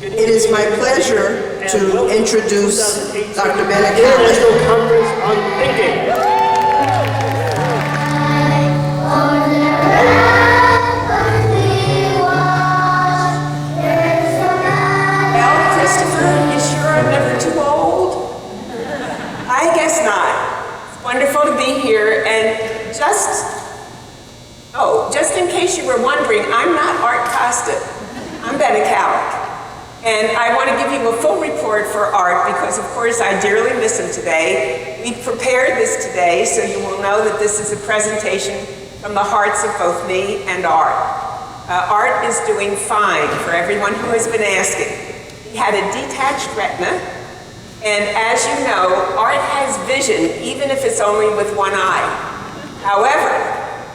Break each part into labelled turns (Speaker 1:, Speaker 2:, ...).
Speaker 1: It is my pleasure to introduce Dr. Bena
Speaker 2: International Conference on Thinking.
Speaker 3: Well, Christopher, you sure I'm never too old? I guess not. It's wonderful to be here, and just in case you were wondering, I'm not Art Costa. I'm Bena Kallick. And I want to give you a full report for Art because, of course, I dearly miss him today. We prepared this today, so you will know that this is a presentation from the hearts of both me and Art. Art is doing fine for everyone who has been asking. He had a detached retina, and as you know, Art has vision, even if it's only with one eye. However,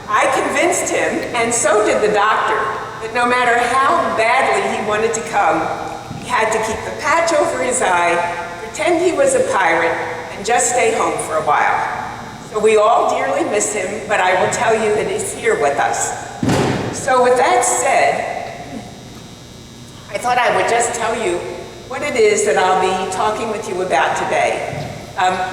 Speaker 3: I convinced him, and so did the doctor, that no matter how badly he wanted to come, he had to keep the patch over his eye, pretend he was a pirate, and just stay home for a while. So we all dearly miss him, but I will tell you that he's here with us. So with that said, I thought I would just tell you what it is that I'll be talking with you about today.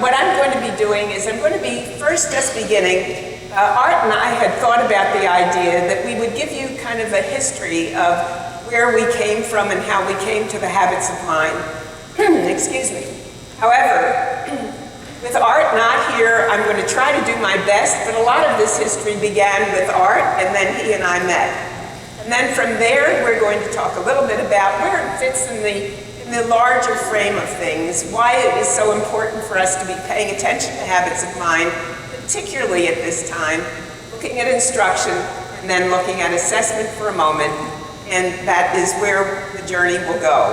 Speaker 3: What I'm going to be doing is I'm going to be first just beginning. Art and I had thought about the idea that we would give you kind of a history of where we came from and how we came to the habits of mind. Excuse me. However, with Art not here, I'm going to try to do my best, but a lot of this history began with Art, and then he and I met. And then from there, we're going to talk a little bit about where it fits in the larger frame of things, why it is so important for us to be paying attention to habits of mind, particularly at this time, looking at instruction, and then looking at assessment for a moment, and that is where the journey will go.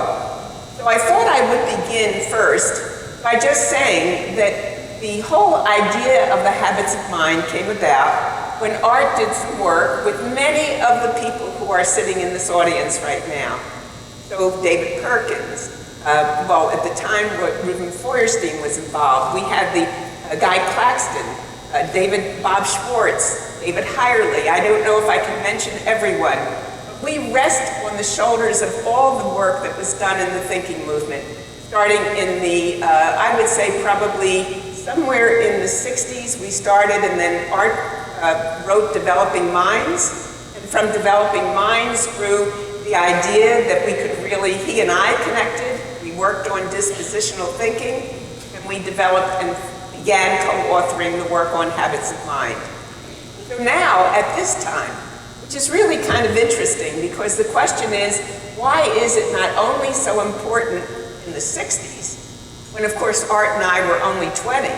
Speaker 3: So I thought I would begin first by just saying that the whole idea of the habits of mind came about when Art did some work with many of the people who are sitting in this audience right now. So David Perkins, well, at the time Reuben Feuerstein was involved. We had the Guy Claxton, Bob Schwartz, David Hirely. I don't know if I can mention everyone. But we rest on the shoulders of all the work that was done in the thinking movement, starting in the, I would say probably somewhere in the 60s we started, and then Art wrote Developing Minds. And from Developing Minds grew the idea that we could really, he and I connected. We worked on dispositional thinking, and we developed and began co-authoring the work on habits of mind. So now, at this time, which is really kind of interesting because the question is, why is it not only so important in the 60s, when of course Art and I were only 20,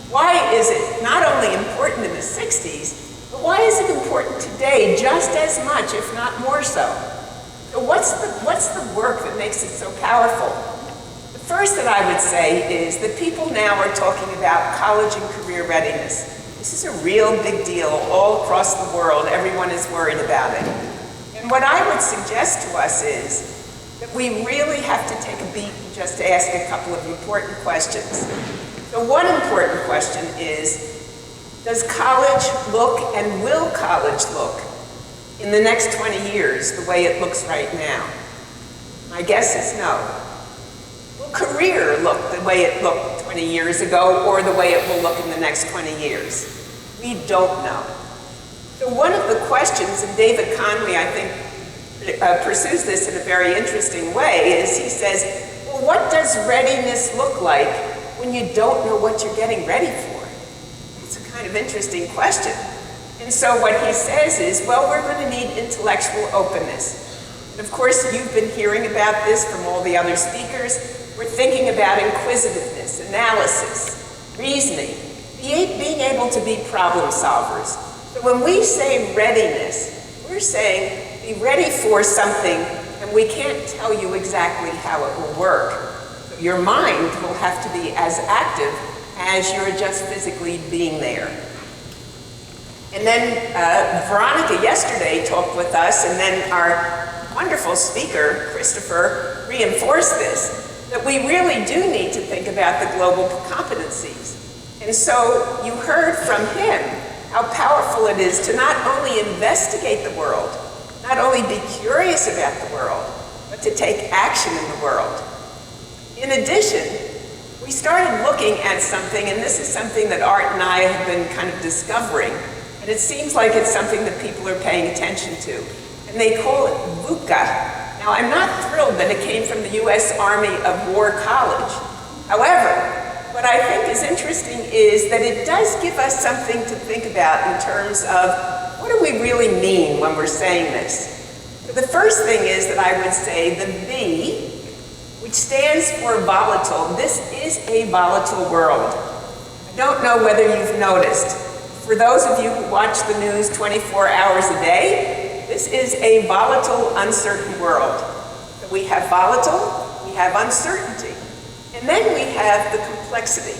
Speaker 3: why is it not only important in the 60s, but why is it important today just as much, if not more so? So what's the work that makes it so powerful? The first that I would say is that people now are talking about college and career readiness. This is a real big deal all across the world. Everyone is worried about it. And what I would suggest to us is that we really have to take a beat and just ask a couple of important questions. So one important question is, does college look and will college look in the next 20 years the way it looks right now? My guess is no. Will career look the way it looked 20 years ago or the way it will look in the next 20 years? We don't know. So one of the questions, and David Conway, I think, pursues this in a very interesting way, is he says, well, what does readiness look like when you don't know what you're getting ready for? It's a kind of interesting question. And so what he says is, well, we're going to need intellectual openness. And of course, you've been hearing about this from all the other speakers. We're thinking about inquisitiveness, analysis, reasoning, being able to be problem solvers. So when we say readiness, we're saying be ready for something, and we can't tell you exactly how it will work. So your mind will have to be as active as you're just physically being there. And then Veronica yesterday talked with us, and then our wonderful speaker, Christopher, reinforced this, that we really do need to think about the global competencies. And so you heard from him how powerful it is to not only investigate the world, not only be curious about the world, but but to take action in the world. In addition, we started looking at something, and this is something that Art and I have been kind of discovering, and it seems like it's something that people are paying attention to, and they call it VUCA. Now, I'm not thrilled that it came from the U.S. Army of War College. However, what I think is interesting is that it does give us something to think about in terms of what do we really mean when we're saying this. So the first thing is that I would say the V, which stands for volatile. This is a volatile world. I don't know whether you've noticed. For those of you who watch the news 24 hours a day, this is a volatile, uncertain world. So we have volatile, we have uncertainty, and then we have the complexity.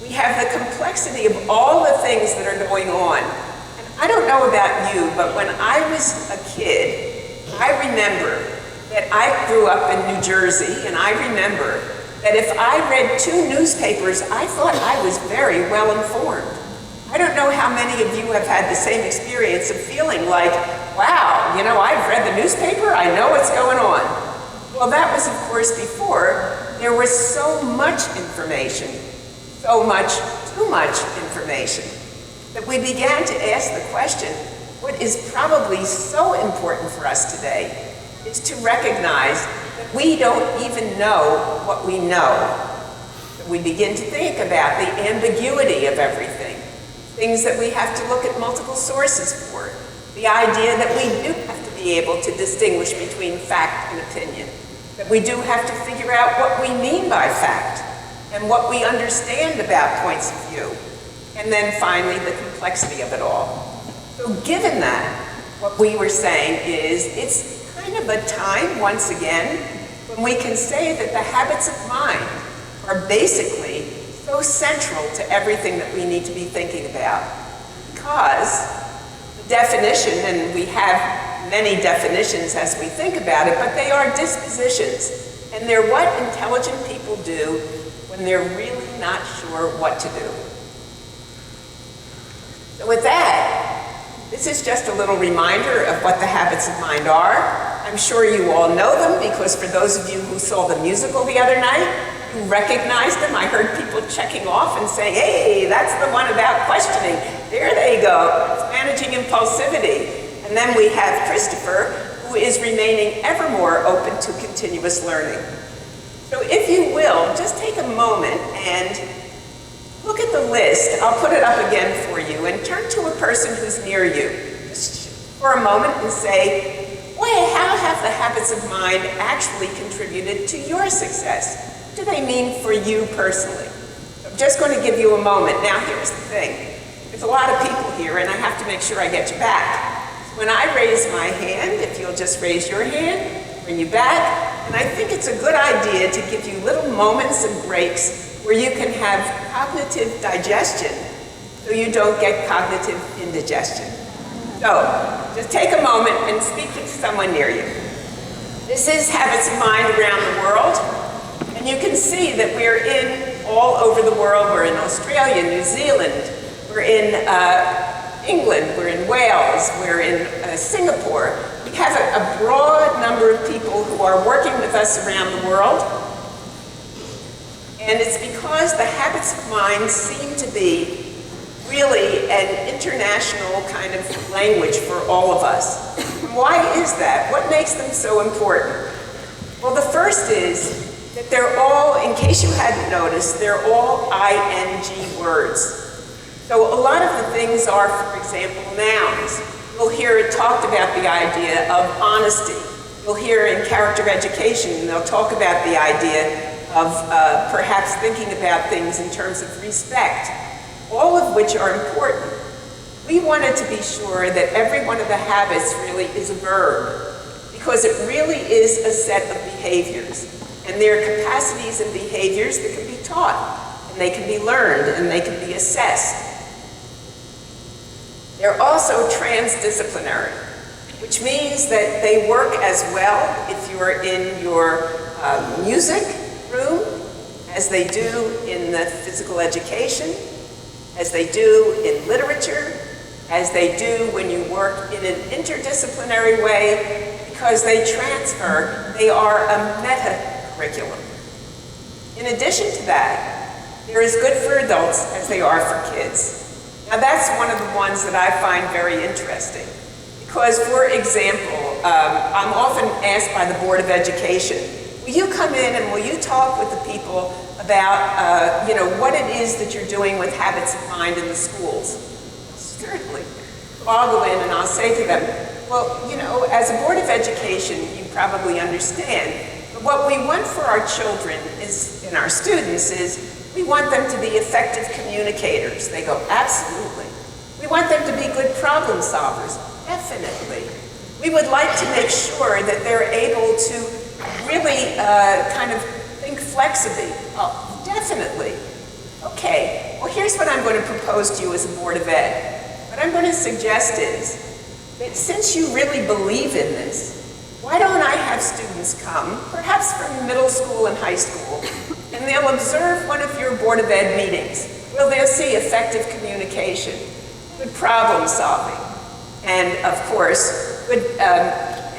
Speaker 3: We have the complexity of all the things that are going on. And I don't know about you, but when I was a kid, I remember that I grew up in New Jersey, and I remember that if I read 2 newspapers, I thought I was very well informed. I don't know how many of you have had the same experience of feeling like, wow, you know, I've read the newspaper, I know what's going on. Well, that was, of course, before there was so much information, so much, too much information, that we began to ask the question, what is probably so important for us today is to recognize that we don't even know what we know. That we begin to think about the ambiguity of everything, things that we have to look at multiple sources for, the idea that we do have to be able to distinguish between fact and opinion, that we do have to figure out what we mean by fact and what we understand about points of view, and then finally the complexity of it all. So given that, what we were saying is it's kind of a time, once again, when we can say that the habits of mind are basically so central to everything that we need to be thinking about. Because the definition, and we have many definitions as we think about it, but they are dispositions. And they're what intelligent people do when they're really not sure what to do. So with that, this is just a little reminder of what the habits of mind are. I'm sure you all know them because for those of you who saw the musical the other night, you recognized them. I heard people checking off and saying, hey, that's the one about questioning. There they go. It's managing impulsivity. And then we have Christopher, who is remaining ever more open to continuous learning. So if you will, just take a moment and look at the list. I'll put it up again for you and turn to a person who's near you just for a moment and say, boy, how have the habits of mind actually contributed to your success? What do they mean for you personally? I'm just going to give you a moment. Now, here's the thing. There's a lot of people here, and I have to make sure I get you back. When I raise my hand, if you'll just raise your hand, bring you back, and I think it's a good idea to give you little moments and breaks where you can have cognitive digestion so you don't get cognitive indigestion. So, just take a moment and speak to someone near you. This is Habits of Mind around the world, and you can see that we're in all over the world. We're in Australia, New Zealand, we're in England, we're in Wales, we're in Singapore. We have a broad number of people who are working with us around the world. And it's because the habits of mind seem to be really an international kind of language for all of us. And why is that? What makes them so important? Well, the first is that they're all, in case you hadn't noticed, they're all ing words. So a lot of the things are, for example, nouns. You'll hear it talked about the idea of honesty. You'll hear in character education, they'll talk about the idea of perhaps thinking about things in terms of respect, all of which are important. We wanted to be sure that every one of the habits really is a verb, because it really is a set of behaviors. And there are capacities and behaviors that can be taught, and they can be learned, and they can be assessed. They're also transdisciplinary, which means that they work as well if you're in your music room, as they do in the physical education, as they do in literature, as they do when you work in an interdisciplinary way, because they transfer, they are a meta-curriculum. In addition to that, they're as good for adults as they are for kids. Now that's one of the ones that I find very interesting. Because, for example, I'm often asked by the Board of Education, will you come in and will you talk with the people about, what it is that you're doing with habits of mind in the schools? Certainly. So I'll go in and I'll say to them, well, as a Board of Education, you probably understand, but what we want for our children and our students is, we want them to be effective communicators. They go, absolutely. We want them to be good problem solvers. Definitely. We would like to make sure that they're able to really kind of think flexibly. Oh, definitely. Okay, well here's what I'm going to propose to you as a Board of Ed. What I'm going to suggest is that since you really believe in this, why don't I have students come, perhaps from middle school and high school, and they'll observe one of your Board of Ed meetings. Well, they'll see effective communication, good problem solving, and of course, good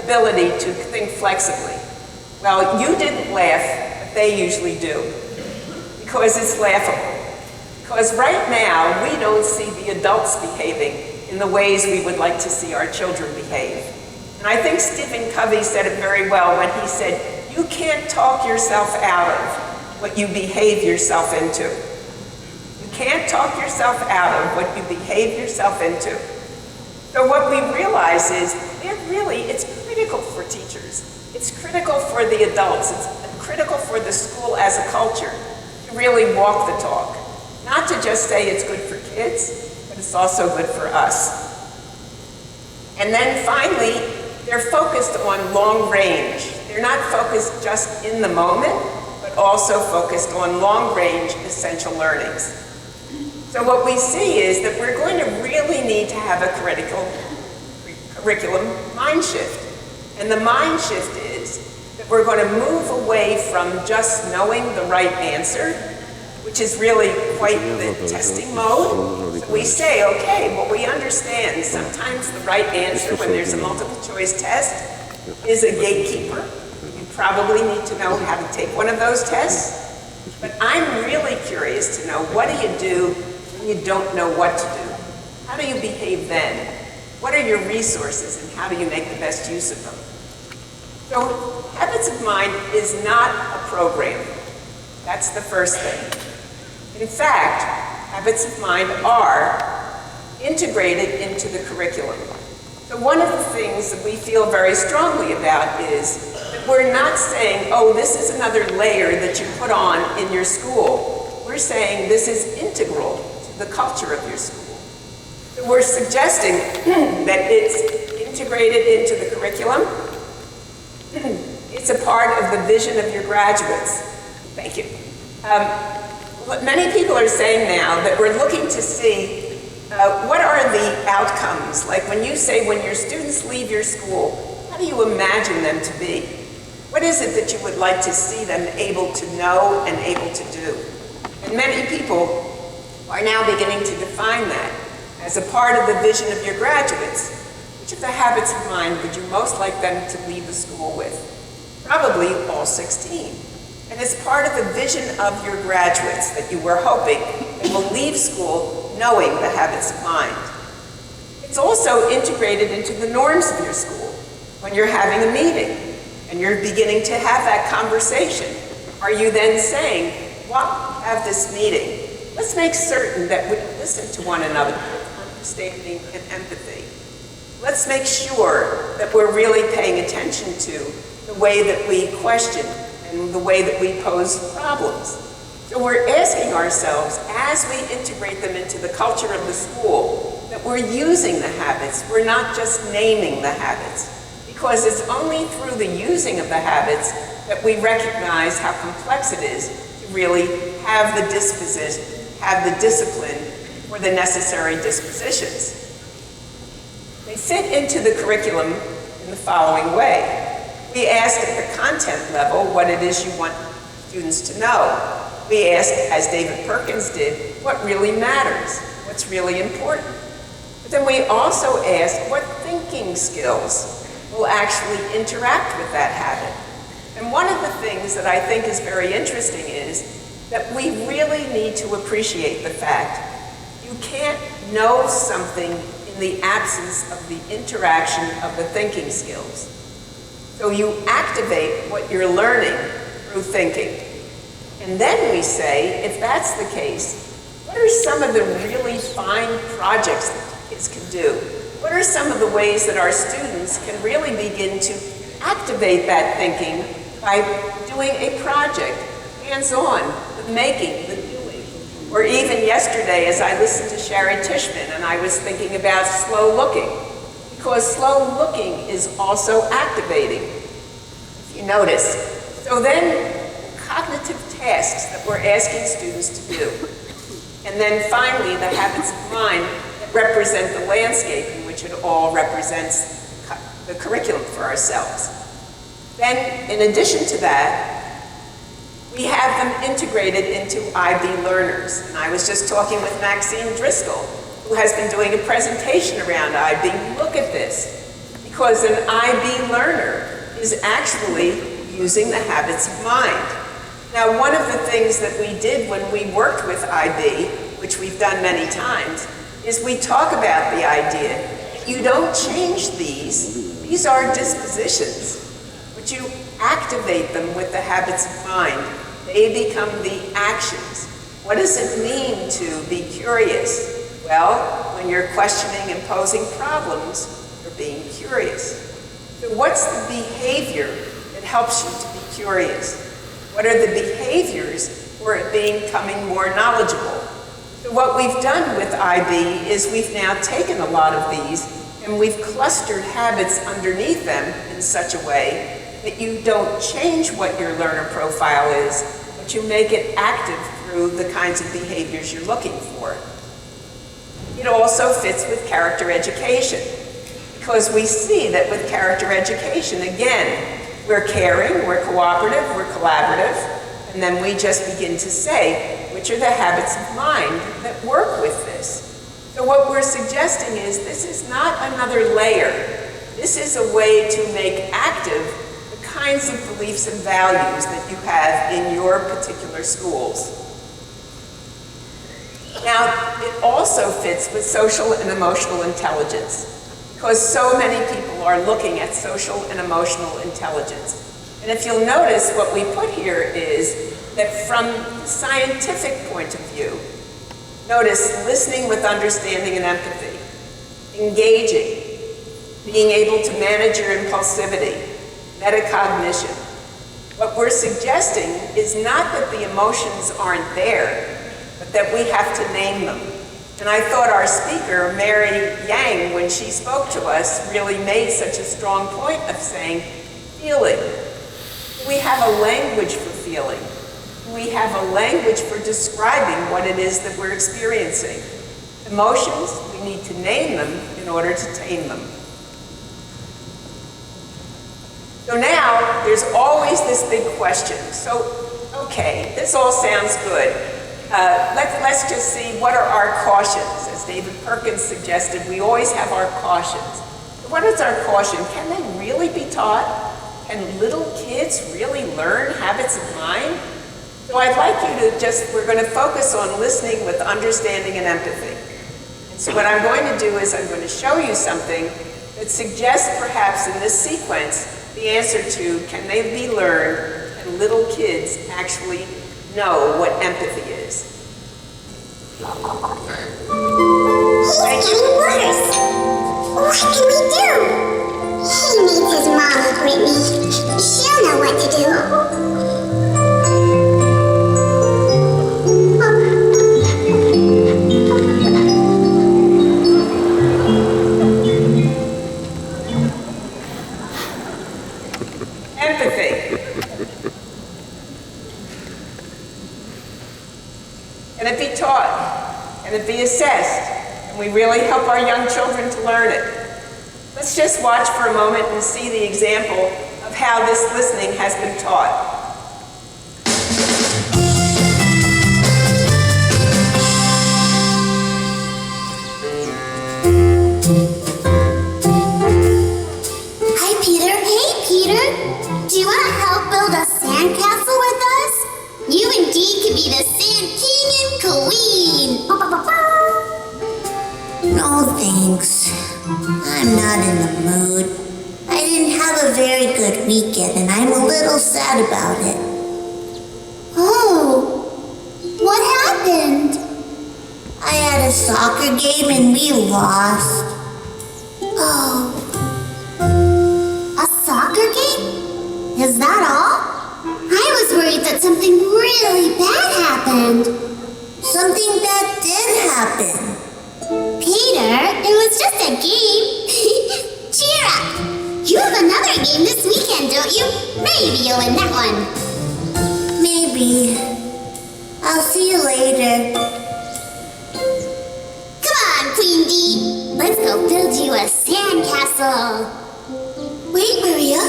Speaker 3: ability to think flexibly. Well, you didn't laugh, but they usually do, because it's laughable. Because right now, we don't see the adults behaving in the ways we would like to see our children behave. And I think Stephen Covey said it very well when he said, you can't talk yourself out of what you behave yourself into. You can't talk yourself out of what you behave yourself into. So what we realize is it's critical for teachers. It's critical for the adults. It's critical for the school as a culture to really walk the talk. Not to just say it's good for kids, but it's also good for us. And then finally, they're focused on long range. They're not focused just in the moment, but also focused on long-range essential learnings. So what we see is that we're going to really need to have a curriculum mind shift. And the mind shift is that we're going to move away from just knowing the right answer, which is really quite the testing mode. So we say, okay, well, we understand sometimes the right answer when there's a multiple choice test is a gatekeeper. Probably need to know how to take one of those tests. But I'm really curious to know, what do you do when you don't know what to do? How do you behave then? What are your resources and how do you make the best use of them? So Habits of Mind is not a program. That's the first thing. In fact, Habits of Mind are integrated into the curriculum. So one of the things that we feel very strongly about is that we're not saying, oh, this is another layer that you put on in your school. We're saying this is integral to the culture of your school. So we're suggesting that it's integrated into the curriculum. It's a part of the vision of your graduates. Thank you. Many people are saying now that we're looking to see what are the outcomes? Like when you say when your students leave your school, how do you imagine them to be? What is it that you would like to see them able to know and able to do? And many people are now beginning to define that as a part of the vision of your graduates. Which of the habits of mind would you most like them to leave the school with? Probably all 16. And it's part of the vision of your graduates that you were hoping they will leave school knowing the habits of mind. It's also integrated into the norms of your school. When you're having a meeting and you're beginning to have that conversation, are you then saying, while we have this meeting, let's make certain that we listen to one another with understanding and empathy. Let's make sure that we're really paying attention to the way that we question and the way that we pose problems. So we're asking ourselves, as we integrate them into the culture of the school, that we're using the habits, we're not just naming the habits. Because it's only through the using of the habits that we recognize how complex it is to really have the discipline or the necessary dispositions. They fit into the curriculum in the following way. We ask at the content level what it is you want students to know. We ask, as David Perkins did, what really matters, what's really important. But then we also ask what thinking skills will actually interact with that habit. And one of the things that I think is very interesting is that we really need to appreciate the fact you can't know something in the absence of the interaction of the thinking skills. So you activate what you're learning through thinking. And then we say, if that's the case, what are some of the really fine projects that kids can do? What are some of the ways that our students can really begin to activate that thinking by doing a project, hands-on, the making, the doing? Or even yesterday, as I listened to Sherry Tishman, and I was thinking about slow looking, because slow looking is also activating, if you notice. So then, cognitive tasks that we're asking students to do. And then finally, the habits of mind that represent the landscape in which it all represents the curriculum for ourselves. Then, in addition to that, we have them integrated into IB learners. And I was just talking with Maxine Driscoll, who has been doing a presentation around IB. Look at this, because an IB learner is actually using the habits of mind. Now, one of the things that we did when we worked with IB, which we've done many times, is we talk about the idea that you don't change these are dispositions, but you activate them with the habits of mind. They become the actions. What does it mean to be curious? Well, when you're questioning and posing problems, you're being curious. So what's the behavior that helps you to be curious? What are the behaviors for it becoming more knowledgeable? So what we've done with IB is we've now taken a lot of these and we've clustered habits underneath them in such a way that you don't change what your learner profile is, but you make it active through the kinds of behaviors you're looking for. It also fits with character education, because we see that with character education, again, we're caring, we're cooperative, we're collaborative, and then we just begin to say, which are the habits of mind that work with this. So what we're suggesting is this is not another layer. This is a way to make active the kinds of beliefs and values that you have in your particular schools. Now, it also fits with social and emotional intelligence, because so many people are looking at social and emotional intelligence. And if you'll notice, what we put here is that from the scientific point of view, notice listening with understanding and empathy, engaging, being able to manage your impulsivity, metacognition. What we're suggesting is not that the emotions aren't there, but that we have to name them. And I thought our speaker, Mary Yang, when she spoke to us, really made such a strong point of saying, feeling. We have a language for feeling. We have a language for describing what it is that we're experiencing. Emotions, we need to name them in order to tame them. So now, there's always this big question. So, okay, this all sounds good. Let's just see, what are our cautions? As David Perkins suggested, we always have our cautions. What is our caution? Can they really be taught? Can little kids really learn habits of mind? So I'd like you to we're going to focus on listening with understanding and empathy. And so what I'm going to do is I'm going to show you something that suggests perhaps in this sequence the answer to, can they be learned? Can little kids actually know what empathy is?
Speaker 4: He's getting worse. What can we do? He needs his mommy, Brittany. She'll know what to do.
Speaker 3: Empathy. Can it be taught? Can it be assessed? Can we really help our young children to learn it? Let's just watch for a moment and see the example of how this listening has been taught.
Speaker 4: Hi, be the Sand King and Queen.
Speaker 5: No thanks. I'm not in the mood. I didn't have a very good weekend and I'm a little sad about it.
Speaker 4: Oh, what happened?
Speaker 5: I had a soccer game and we lost.
Speaker 4: Oh, a soccer game? Is that all? I was worried that something really bad happened.
Speaker 5: Something bad did happen.
Speaker 4: Peter, it was just a game. Cheer up. You have another game this weekend, don't you? Maybe you'll win that one.
Speaker 5: Maybe. I'll see you later.
Speaker 4: Come on, Queen Bee. Let's go build you a sandcastle.
Speaker 5: Wait, Maria.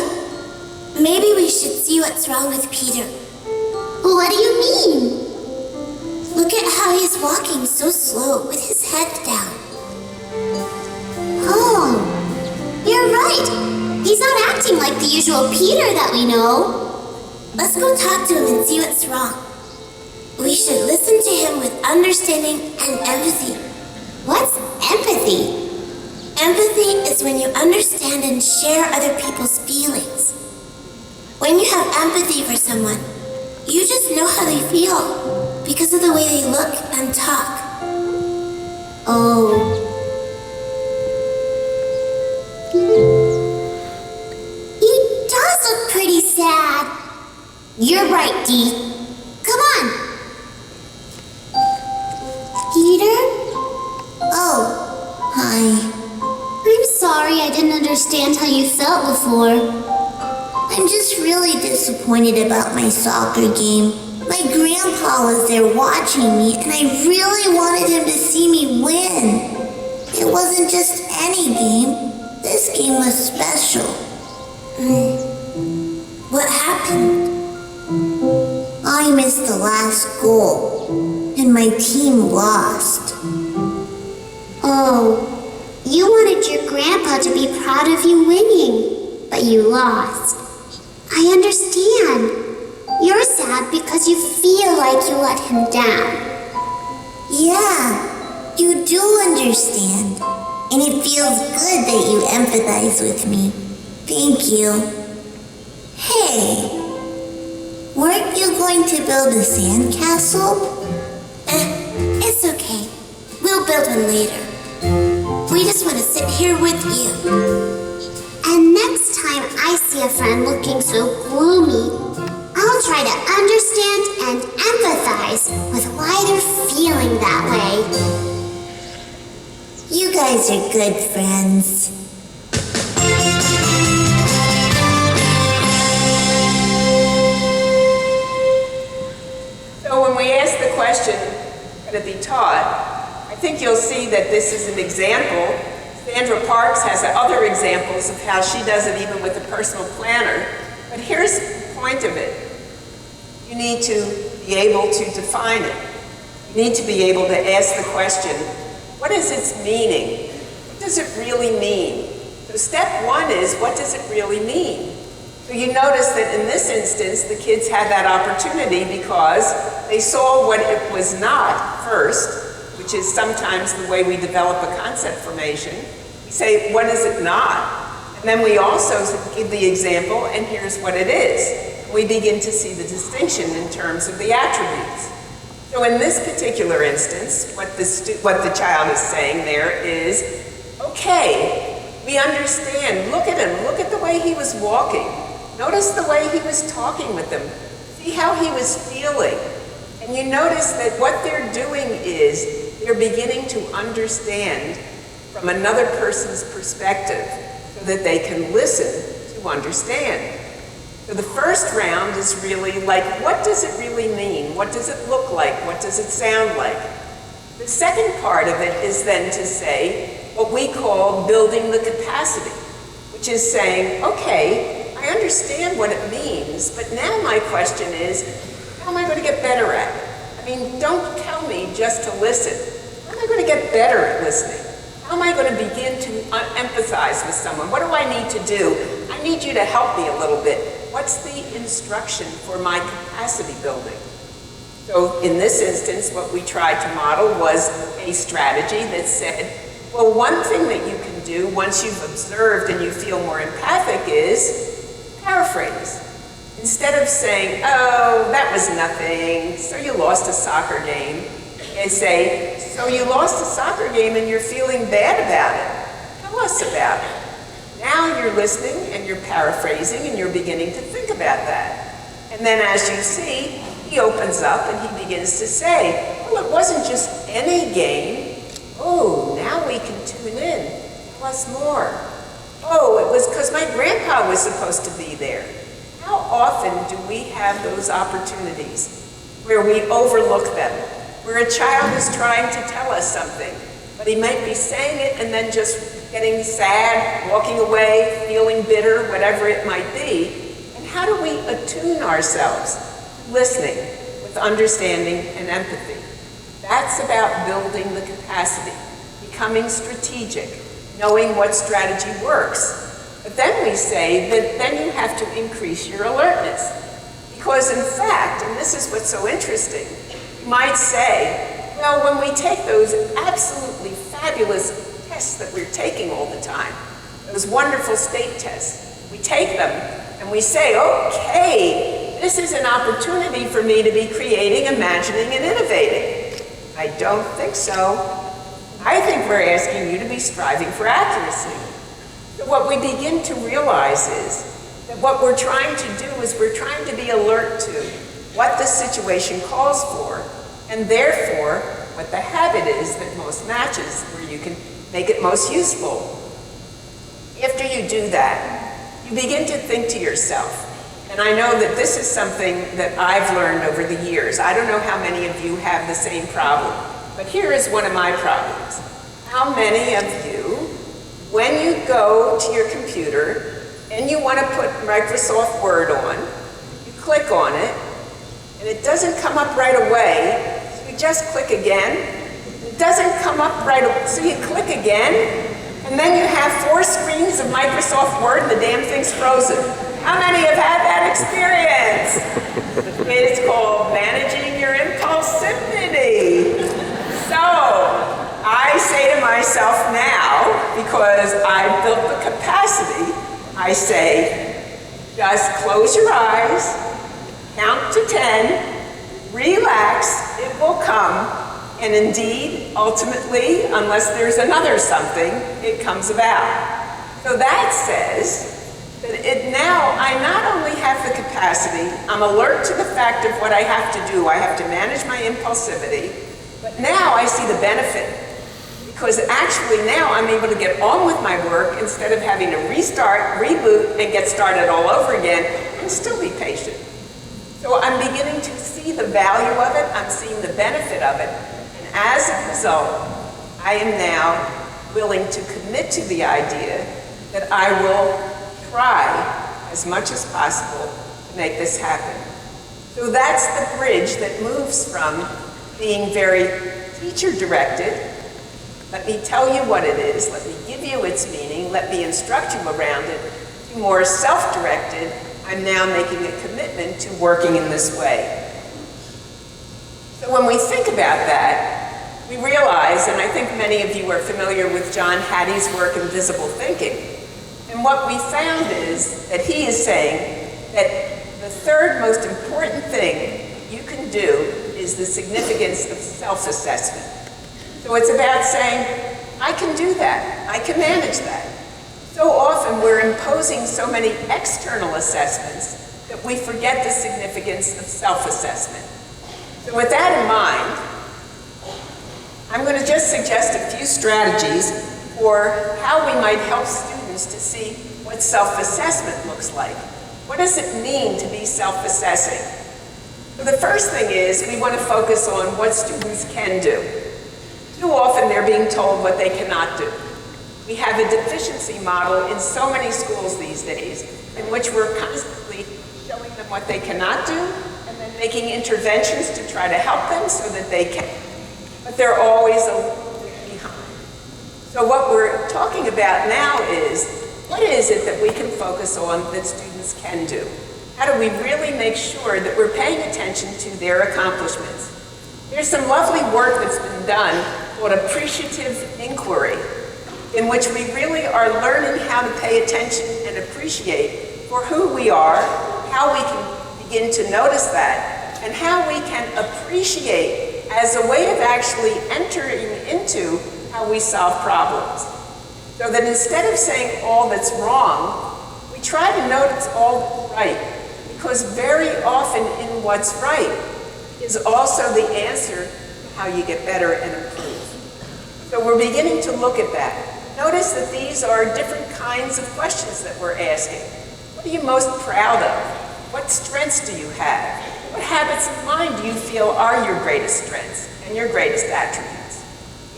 Speaker 5: Maybe we should see what's wrong with Peter.
Speaker 4: What do you mean?
Speaker 5: Look at how he's walking so slow with his head down.
Speaker 4: Oh, you're right. He's not acting like the usual Peter that we know.
Speaker 5: Let's go talk to him and see what's wrong. We should listen to him with understanding and empathy.
Speaker 4: What's empathy?
Speaker 5: Empathy is when you understand and share other people's feelings. When you have empathy for someone, you just know how they feel because of the way they look and talk.
Speaker 4: Oh. He does look pretty sad. You're right, Dee. Come on. Peter?
Speaker 5: Oh, hi.
Speaker 4: I'm sorry I didn't understand how you felt before.
Speaker 5: I'm just really disappointed about my soccer game. My grandpa was there watching me, and I really wanted him to see me win. It wasn't just any game. This game was special. What happened? I missed the last goal, and my team lost.
Speaker 4: Oh, you wanted your grandpa to be proud of you winning, but you lost. I understand. You're sad because you feel like you let him down.
Speaker 5: Yeah, you do understand. And it feels good that you empathize with me. Thank you. Hey, weren't you going to build a sandcastle?
Speaker 4: It's okay. We'll build one later. We just want to sit here with you. And next time I see a friend looking so gloomy, I'll try to understand and empathize with why they're feeling that way.
Speaker 5: You guys are good friends.
Speaker 3: So when we ask the question, can it be taught? I think you'll see that this is an example. Sandra Parks has other examples of how she does it even with a personal planner. But here's the point of it. You need to be able to define it. You need to be able to ask the question, what is its meaning? What does it really mean? So step one is, what does it really mean? So you notice that in this instance, the kids had that opportunity because they saw what it was not first, which is sometimes the way we develop a concept formation. We say, what is it not? And then we also give the example, and here's what it is. We begin to see the distinction in terms of the attributes. So in this particular instance, what the child is saying there is, okay, we understand, look at him, look at the way he was walking. Notice the way he was talking with them. See how he was feeling. And you notice that what they're doing is they're beginning to understand from another person's perspective so that they can listen to understand. So the first round is really like, what does it really mean? What does it look like? What does it sound like? The second part of it is then to say what we call building the capacity, which is saying, okay, I understand what it means, but now my question is, how am I going to get better at it? I mean, don't tell me just to listen. How am I going to get better at listening? How am I going to begin to empathize with someone? What do I need to do? I need you to help me a little bit. What's the instruction for my capacity building? So in this instance, what we tried to model was a strategy that said, well, one thing that you can do once you've observed and you feel more empathic is paraphrase. Instead of saying, oh, that was nothing, so you lost a soccer game, and say, so you lost a soccer game and you're feeling bad about it. Tell us about it. Now you're listening and you're paraphrasing and you're beginning to think about that. And then as you see, he opens up and he begins to say, well, it wasn't just any game. Oh, now we can tune in. Tell us more. Oh, it was because my grandpa was supposed to be there. How often do we have those opportunities where we overlook them, where a child is trying to tell us something, but he might be saying it and then just getting sad, walking away, feeling bitter, whatever it might be. And how do we attune ourselves? Listening with understanding and empathy. That's about building the capacity, becoming strategic, knowing what strategy works. But then we say that then you have to increase your alertness. Because in fact, and this is what's so interesting, you might say, well, when we take those absolutely fabulous tests that we're taking all the time, those wonderful state tests, we take them and we say, okay, this is an opportunity for me to be creating, imagining, and innovating. I don't think so. I think we're asking you to be striving for accuracy. But what we begin to realize is that what we're trying to do is we're trying to be alert to what the situation calls for, and therefore what the habit is that most matches, where you can make it most useful. After you do that, you begin to think to yourself, and I know that this is something that I've learned over the years. I don't know how many of you have the same problem, but here is one of my problems. How many of you, when you go to your computer and you want to put Microsoft Word on, you click on it, and it doesn't come up right away, so you just click again. It doesn't come up right away, so you click again, and then you have 4 screens of Microsoft Word and the damn thing's frozen. How many have had that experience? It's called managing your impulsivity. So, I say to myself now, because I've built the capacity, I say, just close your eyes, count to 10, relax, it will come, and indeed, ultimately, unless there's another something, it comes about. So that says that now I not only have the capacity, I'm alert to the fact of what I have to do, I have to manage my impulsivity, but now I see the benefit. Because actually now I'm able to get on with my work instead of having to restart, reboot, and get started all over again, and still be patient. So I'm beginning to see the value of it, I'm seeing the benefit of it, and as a result, I am now willing to commit to the idea that I will try as much as possible to make this happen. So that's the bridge that moves from being very teacher-directed, let me tell you what it is, let me give you its meaning, let me instruct you around it, to more self-directed, I'm now making a commitment to working in this way. So when we think about that, we realize, and I think many of you are familiar with John Hattie's work in visible thinking, and what we found is that he is saying that the third most important thing you can do is the significance of self-assessment. So it's about saying, I can do that, I can manage that. So often we're imposing so many external assessments that we forget the significance of self-assessment. So with that in mind, I'm going to just suggest a few strategies for how we might help students to see what self-assessment looks like. What does it mean to be self-assessing? So the first thing is we want to focus on what students can do. Too often they're being told what they cannot do. We have a deficiency model in so many schools these days in which we're constantly showing them what they cannot do and then making interventions to try to help them so that they can. But they're always a little bit behind. So what we're talking about now is, what is it that we can focus on that students can do? How do we really make sure that we're paying attention to their accomplishments? There's some lovely work that's been done called appreciative inquiry, in which we really are learning how to pay attention and appreciate for who we are, how we can begin to notice that, and how we can appreciate as a way of actually entering into how we solve problems. So that instead of saying all that's wrong, we try to notice all that's right, because very often in what's right is also the answer to how you get better and improve. So we're beginning to look at that. Notice that these are different kinds of questions that we're asking. What are you most proud of? What strengths do you have? What habits of mind do you feel are your greatest strengths and your greatest attributes?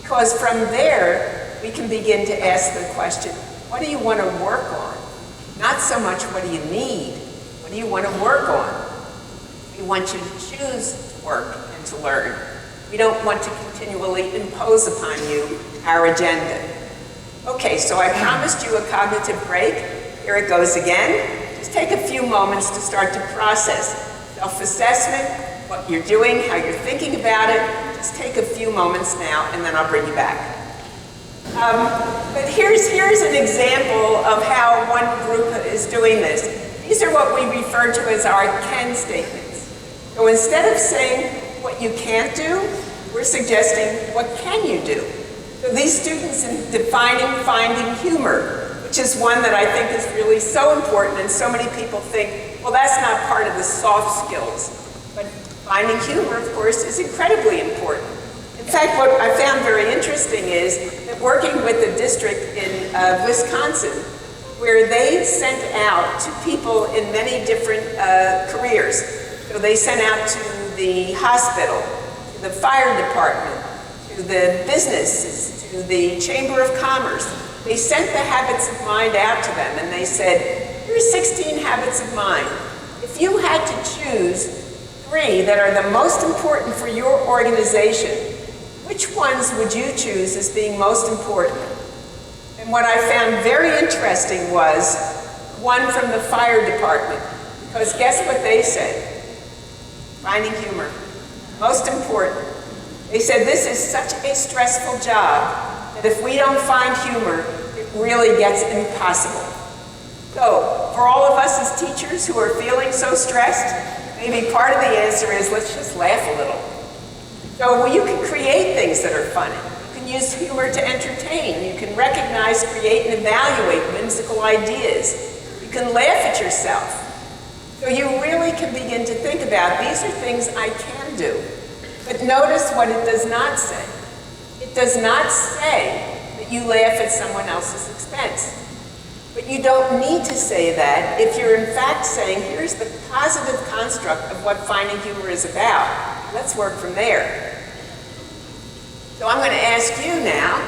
Speaker 3: Because from there, we can begin to ask the question, what do you want to work on? Not so much what do you need, what do you want to work on? We want you to choose to work and to learn. We don't want to continually impose upon you our agenda. Okay, so I promised you a cognitive break. Here it goes again. Just take a few moments to start to process self-assessment, what you're doing, how you're thinking about it. Just take a few moments now, and then I'll bring you back. But here's an example of how one group is doing this. These are what we refer to as our can statements. So instead of saying what you can't do, we're suggesting what can you do. So these students in defining finding humor, which is one that I think is really so important, and so many people think, well, that's not part of the soft skills. But finding humor, of course, is incredibly important. In fact, what I found very interesting is that working with a district in Wisconsin, where they sent out to people in many different careers. So they sent out to the hospital, to the fire department, to the businesses, to the Chamber of Commerce. They sent the habits of mind out to them, and they said, here's 16 habits of mind. If you had to choose 3 that are the most important for your organization, which ones would you choose as being most important? And what I found very interesting was one from the fire department, because guess what they said? Finding humor, most important. They said this is such a stressful job that if we don't find humor, it really gets impossible. So, for all of us as teachers who are feeling so stressed, maybe part of the answer is let's just laugh a little. So you can create things that are funny. You can use humor to entertain. You can recognize, create, and evaluate whimsical ideas. You can laugh at yourself. So you really can begin to think about, these are things I can do. But notice what it does not say. It does not say that you laugh at someone else's expense. But you don't need to say that if you're in fact saying, here's the positive construct of what finding humor is about. Let's work from there. So I'm going to ask you now,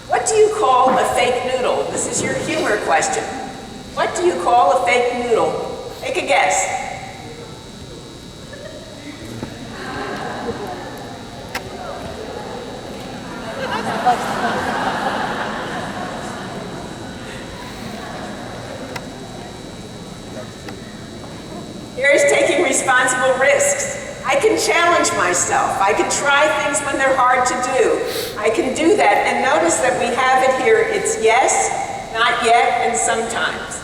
Speaker 3: what do you call a fake noodle? This is your humor question. What do you call a fake noodle? Take a guess. Here's taking responsible risks. I can challenge myself. I can try things when they're hard to do. I can do that. And notice that we have it here. It's yes, not yet, and sometimes.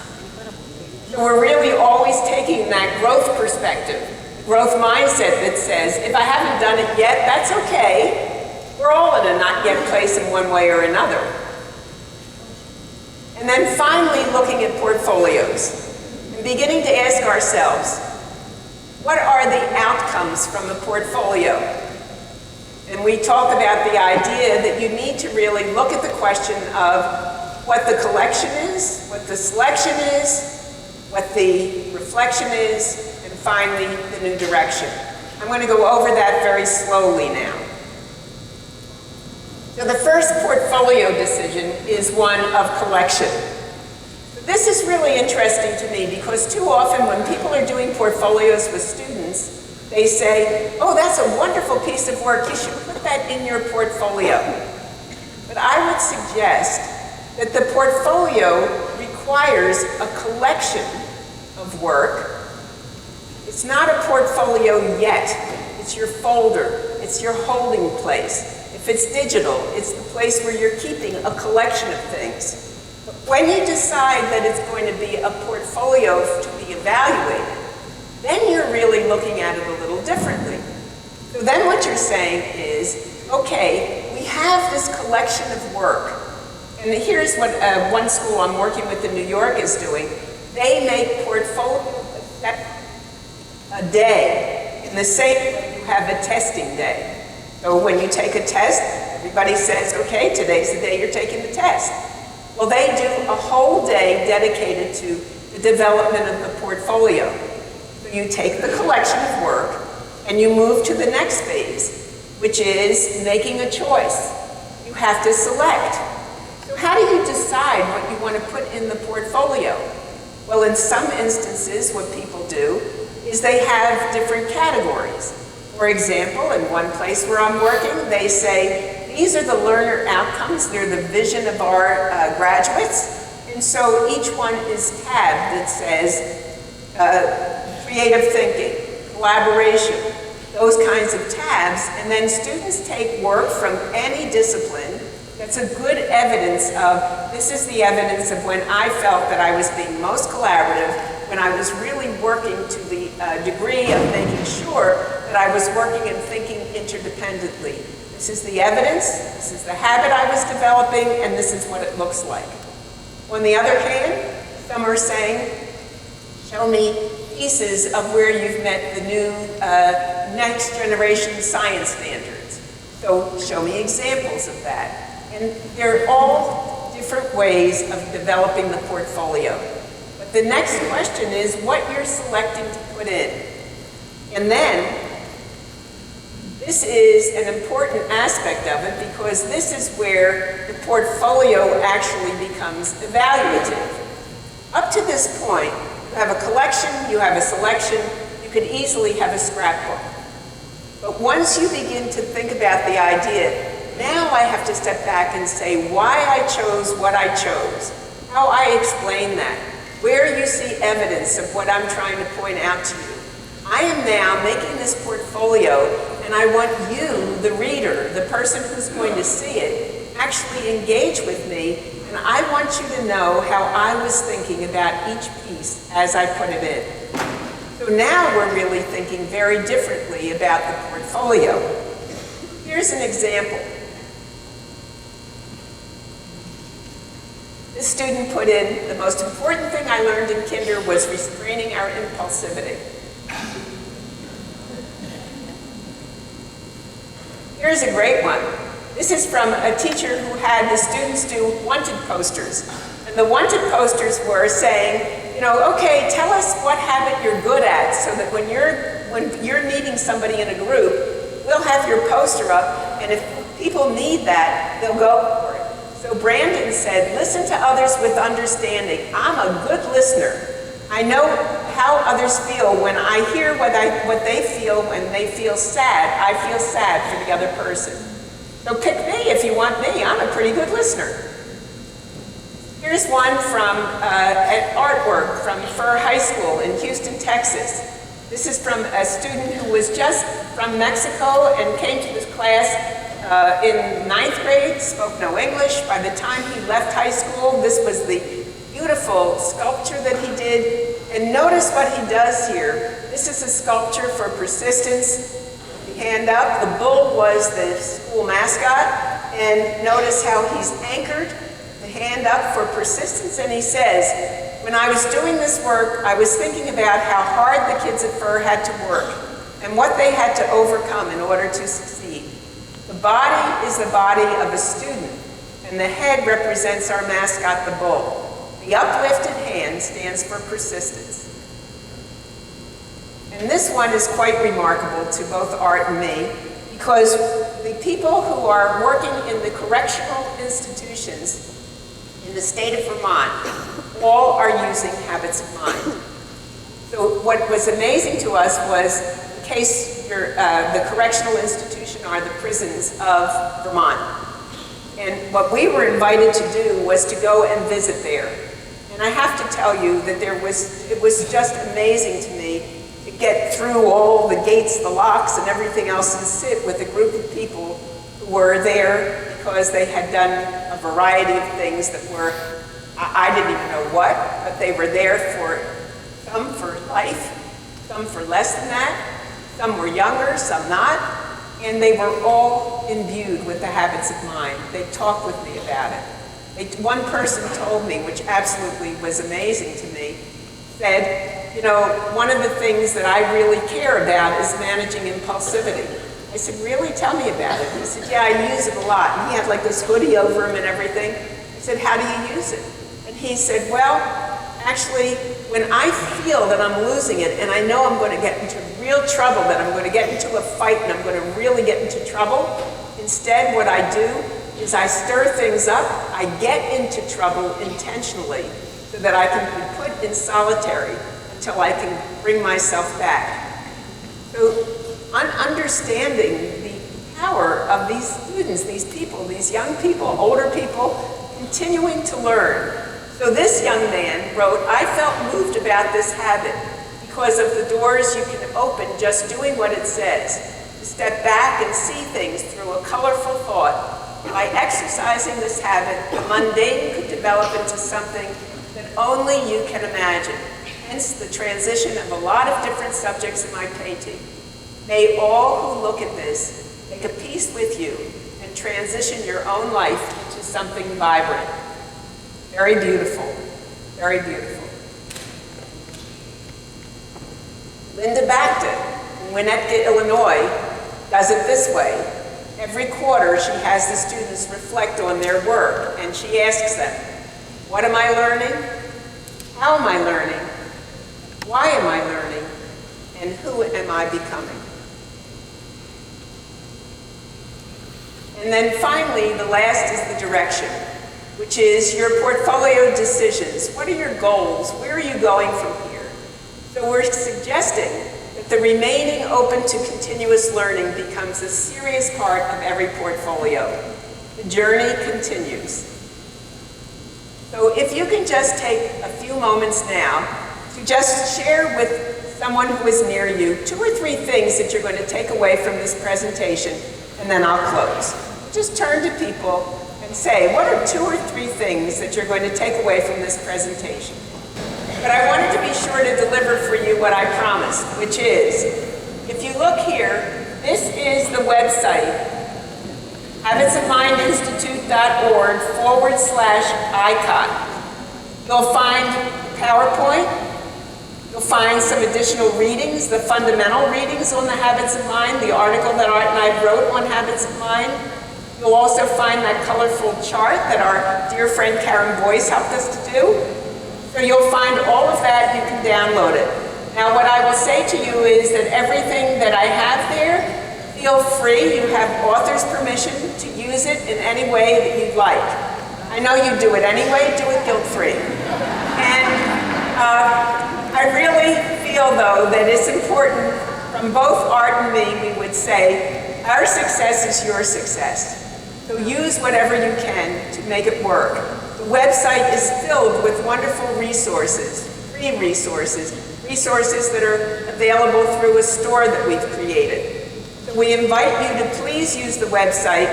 Speaker 3: So we're really always taking that growth perspective, growth mindset that says, if I haven't done it yet, that's okay. We're all in a not yet place in one way or another. And then finally looking at portfolios and beginning to ask ourselves, what are the outcomes from a portfolio? And we talk about the idea that you need to really look at the question of what the collection is, what the selection is, what the reflection is, and finally the new direction. I'm going to go over that very slowly now. So the first portfolio decision is one of collection. This is really interesting to me because too often when people are doing portfolios with students, they say, oh, that's a wonderful piece of work, you should put that in your portfolio. But I would suggest that the portfolio requires a collection of work It's not a portfolio yet. It's your folder. It's your holding place. If it's digital, it's the place where you're keeping a collection of things. But when you decide that it's going to be a portfolio to be evaluated, then you're really looking at it a little differently. So then what you're saying is, okay, we have this collection of work. And here's what one school I'm working with in New York is doing. They make portfolio a day in the same way you have a testing day. So when you take a test, everybody says, okay, today's the day you're taking the test. Well, they do a whole day dedicated to the development of the portfolio. So you take the collection of work and you move to the next phase, which is making a choice. You have to select. So how do you decide what you want to put in the portfolio? Well, in some instances, what people do is they have different categories. For example, in one place where I'm working, they say, these are the learner outcomes, they're the vision of our graduates, and so each one is tabbed that says creative thinking, collaboration, those kinds of tabs, and then students take work from any discipline that's a good evidence of, this is the evidence of when I felt that I was being most collaborative, when I was really working to the degree of making sure that I was working and thinking interdependently. This is the evidence, this is the habit I was developing, and this is what it looks like. On the other hand, some are saying, show me pieces of where you've met the new next generation science standards. So show me examples of that. And they're all different ways of developing the portfolio. But the next question is what you're selecting to put in. And then, this is an important aspect of it because this is where the portfolio actually becomes evaluative. Up to this point, you have a collection, you have a selection, you could easily have a scrapbook. But once you begin to think about the idea, now I have to step back and say why I chose what I chose, how I explain that, where you see evidence of what I'm trying to point out to you. I am now making this portfolio, and I want you, the reader, the person who's going to see it, actually engage with me, and I want you to know how I was thinking about each piece as I put it in. So now we're really thinking very differently about the portfolio. Here's an example. This student put in, the most important thing I learned in kinder was restraining our impulsivity. Here's a great one. This is from a teacher who had the students do wanted posters. And the wanted posters were saying, you know, okay, tell us what habit you're good at so that when you're meeting somebody in a group, we'll have your poster up, and if people need that, they'll go for it. So Brandon said, listen to others with understanding. I'm a good listener. I know how others feel when I hear what they feel when they feel sad. I feel sad for the other person. So pick me if you want me. I'm a pretty good listener. Here's one from an artwork from Fur High School in Houston, Texas. This is from a student who was just from Mexico and came to this class in 9th grade, spoke no English. By the time he left high school, this was the beautiful sculpture that he did. And notice what he does here. This is a sculpture for persistence. The hand up, the bull was the school mascot. And notice how he's anchored the hand up for persistence. And he says, when I was doing this work, I was thinking about how hard the kids at Fur had to work and what they had to overcome in order to succeed. The body is the body of a student, and the head represents our mascot, the bull. The uplifted hand stands for persistence. And this one is quite remarkable to both Art and me, because the people who are working in the correctional institutions in the state of Vermont all are using habits of mind. So what was amazing to us was, in case the correctional institution are the prisons of Vermont. And what we were invited to do was to go and visit there. And I have to tell you that it was just amazing to me to get through all the gates, the locks, and everything else and sit with a group of people who were there because they had done a variety of things that were, I didn't even know what, but they were there for, some for life, some for less than that, some were younger, some not, and they were all imbued with the habits of mind. They talked with me about it. One person told me, which absolutely was amazing to me, said, you know, one of the things that I really care about is managing impulsivity. I said, really? Tell me about it. He said, yeah, I use it a lot. And he had like this hoodie over him and everything. I said, how do you use it? And he said, well, actually, when I feel that I'm losing it and I know I'm going to get into real trouble, that I'm going to get into a fight and I'm going to really get into trouble, instead what I do is I stir things up, I get into trouble intentionally so that I can be put in solitary until I can bring myself back. So, understanding the power of these students, these people, these young people, older people, continuing to learn. So this young man wrote, I felt moved about this habit because of the doors you can open just doing what it says. To step back and see things through a colorful thought. By exercising this habit, the mundane could develop into something that only you can imagine. Hence the transition of a lot of different subjects in my painting. May all who look at this make a peace with you and transition your own life into something vibrant. Very beautiful, very beautiful. Linda Bacta in Winnetka, Illinois, does it this way. Every quarter, she has the students reflect on their work, and she asks them, what am I learning? How am I learning? Why am I learning? And who am I becoming? And then finally, the last is the direction, which is your portfolio decisions. What are your goals? Where are you going from here? So we're suggesting that the remaining open to continuous learning becomes a serious part of every portfolio. The journey continues. So if you can just take a few moments now to just share with someone who is near you 2 or 3 things that you're going to take away from this presentation, and then I'll close. Just turn to people and say, what are 2 or 3 things that you're going to take away from this presentation? But I wanted to be sure to deliver for you what I promised, which is, if you look here, this is the website, habitsofmindinstitute.org/ICOT. You'll find PowerPoint, you'll find some additional readings, the fundamental readings on the habits of mind, the article that Art and I wrote on habits of mind. You'll also find that colorful chart that our dear friend Karen Boyce helped us to do. So you'll find all of that, you can download it. Now what I will say to you is that everything that I have there, feel free, you have author's permission to use it in any way that you'd like. I know you do it anyway, do it guilt-free. And I really feel though that it's important, from both Art and me, we would say, our success is your success. So use whatever you can to make it work. The website is filled with wonderful resources, free resources, resources that are available through a store that we've created. So we invite you to please use the website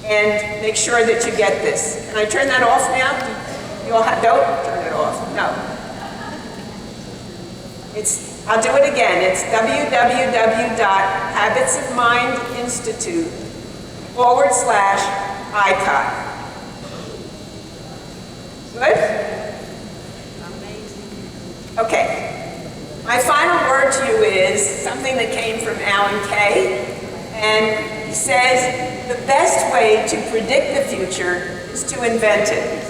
Speaker 3: and make sure that you get this. Can I turn that off now? Don't turn it off, no. I'll do it again. It's www.habitsofmindinstitute.org/ICOT. Good? Amazing. Okay. My final word to you is something that came from Alan Kay, and he says, the best way to predict the future is to invent it.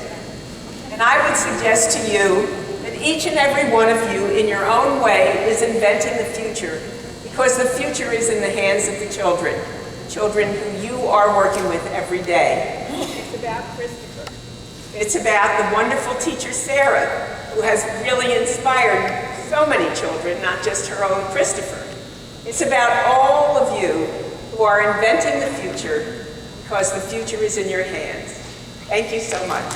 Speaker 3: And I would suggest to you that each and every one of you, in your own way, is inventing the future, because the future is in the hands of the children who you are working with every day. It's about Christopher. It's about the wonderful teacher Sarah, who has really inspired so many children, not just her own Christopher. It's about all of you who are inventing the future, because the future is in your hands. Thank you so much.